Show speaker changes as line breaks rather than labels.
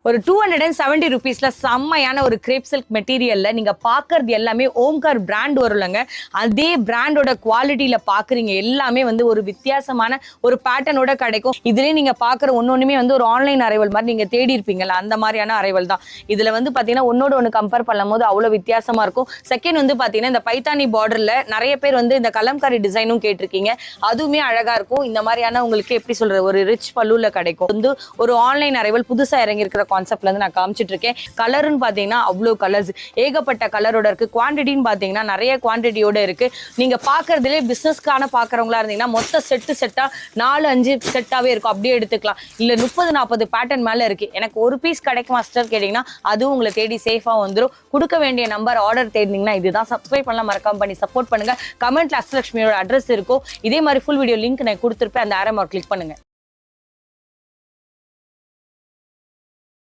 ஒரு 270 rupeesல செம்மையான ஒரு கிரேப் சில்க் மெட்டீரியல்ல நீங்க பாக்குறது எல்லாமே ஓம்கார் பிராண்ட் வரும்லங்க. அதே பிராண்டோட குவாலிட்டியில பாக்குறீங்க எல்லாமே வந்து ஒரு வித்தியாசமான ஒரு பேட்டர்னோட கிடைக்கும். இதுலயே நீங்க பாக்குற ஒன்னொண்ணுமே வந்து ஒரு ஆன்லைன் அரைவல் மாதிரி நீங்க தேடி இருப்பீங்கல்ல, அந்த மாதிரியான அரைவல் தான். இதுல வந்து பாத்தீங்கன்னா ஒன்னோட ஒண்ணு கம்பேர் பண்ணும் போது அவ்வளவு வித்தியாசமா இருக்கும். செகண்ட் வந்து பாத்தீங்கன்னா இந்த பைத்தானி பார்டர்ல நிறைய பேர் வந்து இந்த கலம்காரி டிசைனும் கேட்டிருக்கீங்க. அதுவுமே அழகா இருக்கும். இந்த மாதிரியான உங்களுக்கு எப்படி சொல்றது ஒரு ரிச் பல்லுல கிடைக்கும். வந்து ஒரு ஆன்லைன் அரைவல் புதுசா இறங்கி இருக்கிற கான்செப்ட்ல இருந்து நான் காமிச்சிட்டு இருக்கேன். கலர்னு பாத்தீங்கன்னா அவ்வளவு கலர்ஸ் ஏகப்பட்ட கலரோட இருக்கு. குவான்டிட்டின்னு பாத்தீங்கன்னா நிறைய குவான்டிட்டியோட இருக்கு. நீங்க பாக்குறதுலே பிசினஸ்க்கான பாக்குறவங்களா இருந்தீங்கன்னா மொத்த செட்டா 4-5 செட்டாவே இருக்கும். அப்படியே எடுத்துக்கலாம். இல்ல 30-40 பேட்டர்ன் மேல இருக்கு. எனக்கு ஒரு பீஸ் கிடைக்கும் மாஸ்டர் கேட்டீங்கன்னா அதுவும் உங்களை தேடி சேஃபா வந்துடும். கொடுக்க வேண்டிய நம்பர் ஆர்டர் தேடினீங்கன்னா இதுதான். சப்ஸ்கிரைப் பண்ணலாம், மறக்காம பண்ணி சப்போர்ட் பண்ணுங்க. கமெண்ட்ல அஷ்டலட்சுமியோட அட்ரஸ் இருக்கும். இதே மாதிரி ஃபுல் வீடியோ லிங்க் நான் கொடுத்துருப்பேன். அந்த ஆரோ மார்க் கிளிக் பண்ணுங்க.